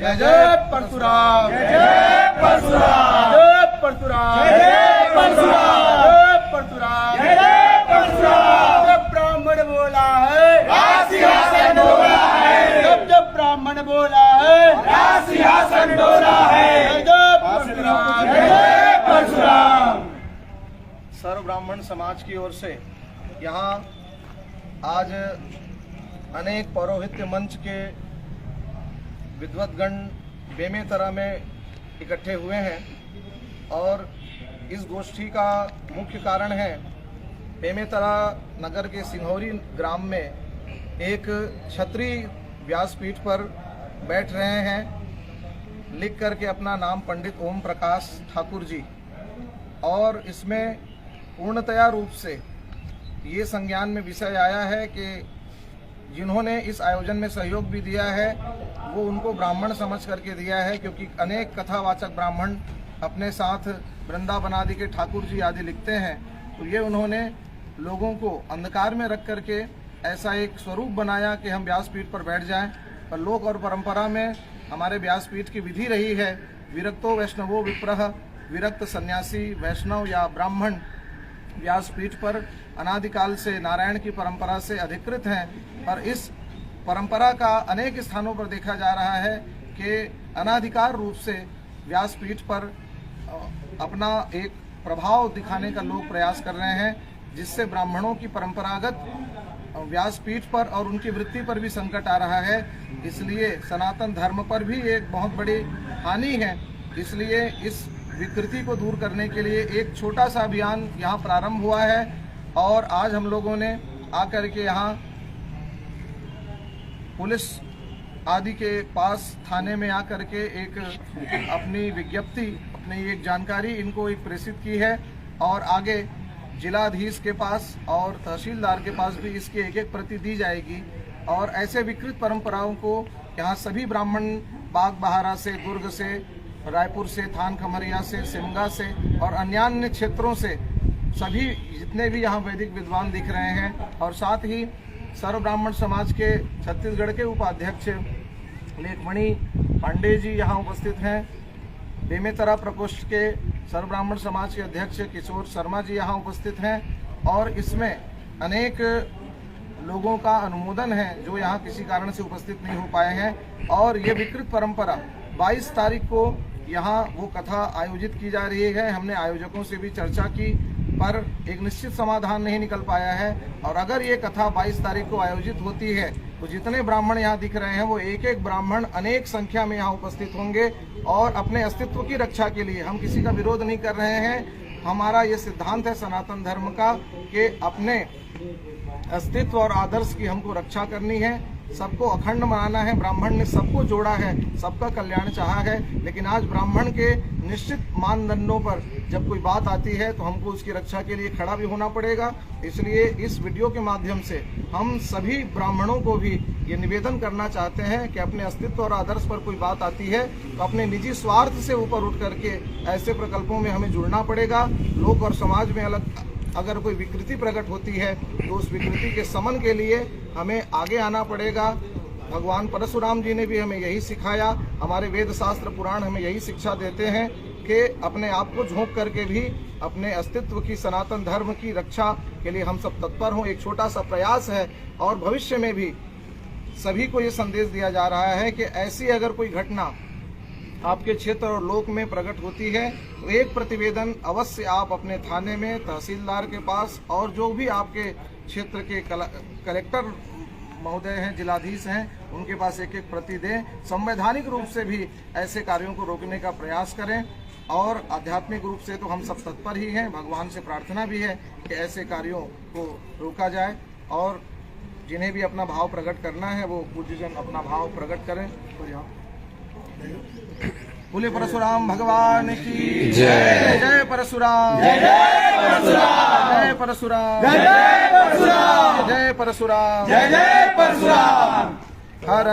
जय जय परशुराम, जय जय परशुराम, जय परशुराम, जय जय परशुराम, जय परशुराम, जय जय परशुराम। जब ब्राह्मण बोला है सिंहासन डोला है, जब ब्राह्मण बोला है सिंहासन डोला है। जय जय परशुराम, जय जय परशुराम। सर्व ब्राह्मण समाज की ओर से यहाँ आज अनेक पौरोहित्य मंच के विद्वतगण बेमेतरा में इकट्ठे हुए हैं और इस गोष्ठी का मुख्य कारण है बेमेतरा नगर के सिंघौरी ग्राम में एक क्षत्रिय व्यासपीठ पर बैठ रहे हैं लिख करके अपना नाम पंडित ओम प्रकाश ठाकुर जी, और इसमें पूर्णतया रूप से ये संज्ञान में विषय आया है कि जिन्होंने इस आयोजन में सहयोग भी दिया है वो उनको ब्राह्मण समझ करके दिया है, क्योंकि अनेक कथावाचक ब्राह्मण अपने साथ वृंदावन आदि के ठाकुर जी आदि लिखते हैं। तो ये उन्होंने लोगों को अंधकार में रख करके ऐसा एक स्वरूप बनाया कि हम व्यासपीठ पर बैठ जाएं। पर लोक और परंपरा में हमारे व्यासपीठ की विधि रही है विरक्तो वैष्णवो विप्रह, विरक्त सन्यासी वैष्णव या ब्राह्मण व्यासपीठ पर अनादिकाल से नारायण की परंपरा से अधिकृत हैं। पर इस परंपरा का अनेक स्थानों पर देखा जा रहा है कि अनाधिकार रूप से व्यासपीठ पर अपना एक प्रभाव दिखाने का लोग प्रयास कर रहे हैं, जिससे ब्राह्मणों की परंपरागत व्यासपीठ पर और उनकी वृत्ति पर भी संकट आ रहा है। इसलिए सनातन धर्म पर भी एक बहुत बड़ी हानि है। इसलिए इस विकृति को दूर करने के लिए एक छोटा सा अभियान यहाँ प्रारंभ हुआ है और आज हम लोगों ने आकर के यहाँ पुलिस आदि के पास थाने में आकर के एक अपनी विज्ञप्ति, अपनी एक जानकारी इनको एक प्रेषित की है और आगे जिलाधीश के पास और तहसीलदार के पास भी इसकी एक एक प्रति दी जाएगी। और ऐसे विकृत परंपराओं को यहाँ सभी ब्राह्मण बाग बहारा से, दुर्ग से, रायपुर से, थान खमरिया से, सिमगा से और अन्य क्षेत्रों से सभी जितने भी यहाँ वैदिक विद्वान दिख रहे हैं, और साथ ही सर्व ब्राह्मण समाज के छत्तीसगढ़ के उपाध्यक्ष लेखमणि पांडे जी यहाँ उपस्थित हैं। बेमेतरा प्रकोष्ठ के सर्व ब्राह्मण समाज के अध्यक्ष किशोर शर्मा जी यहाँ उपस्थित हैं और इसमें अनेक लोगों का अनुमोदन है जो यहाँ किसी कारण से उपस्थित नहीं हो पाए हैं। और ये विकृत परंपरा 22 तारीख को यहाँ वो कथा आयोजित की जा रही है। हमने आयोजकों से भी चर्चा की पर एक निश्चित समाधान नहीं निकल पाया है। और अगर ये कथा 22 तारीख को आयोजित होती है तो जितने ब्राह्मण यहाँ दिख रहे हैं वो एक एक ब्राह्मण अनेक संख्या में यहाँ उपस्थित होंगे और अपने अस्तित्व की रक्षा के लिए, हम किसी का विरोध नहीं कर रहे हैं, हमारा ये सिद्धांत है सनातन धर्म का कि अपने अस्तित्व और आदर्श की हमको रक्षा करनी है, सबको अखंड मनाना है। ब्राह्मण ने सबको जोड़ा है, सबका कल्याण चाहा है, लेकिन आज ब्राह्मण के निश्चित मानदंडों पर जब कोई बात आती है तो हमको उसकी रक्षा के लिए खड़ा भी होना पड़ेगा। इसलिए इस वीडियो के माध्यम से हम सभी ब्राह्मणों को भी ये निवेदन करना चाहते हैं कि अपने अस्तित्व और आदर्श पर कोई बात आती है तो अपने निजी स्वार्थ से ऊपर उठ करके ऐसे प्रकल्पों में हमें जुड़ना पड़ेगा। लोक और समाज में अगर कोई विकृति प्रकट होती है तो उस विकृति के समन के लिए हमें आगे आना पड़ेगा। भगवान परशुराम जी ने भी हमें यही सिखाया, हमारे वेद शास्त्र पुराण हमें यही शिक्षा देते हैं कि अपने आप को झोंक करके भी अपने अस्तित्व की, सनातन धर्म की रक्षा के लिए हम सब तत्पर हों। एक छोटा सा प्रयास है और भविष्य में भी सभी को ये संदेश दिया जा रहा है कि ऐसी अगर कोई घटना आपके क्षेत्र और लोक में प्रकट होती है तो एक प्रतिवेदन अवश्य आप अपने थाने में, तहसीलदार के पास और जो भी आपके क्षेत्र के कलेक्टर महोदय हैं, जिलाधीश हैं, उनके पास एक एक प्रति दें। संवैधानिक रूप से भी ऐसे कार्यों को रोकने का प्रयास करें और आध्यात्मिक रूप से तो हम सब तत्पर ही हैं। भगवान से प्रार्थना भी है कि ऐसे कार्यों को रोका जाए और जिन्हें भी अपना भाव प्रकट करना है वो पूज्यजन अपना भाव प्रकट करें। तो यहाँ बोले परशुराम भगवान की जय। जय परशुराम, जय परशुराम, जय परशुराम, जय परशुराम, जय परशुराम, जय परशुराम। हर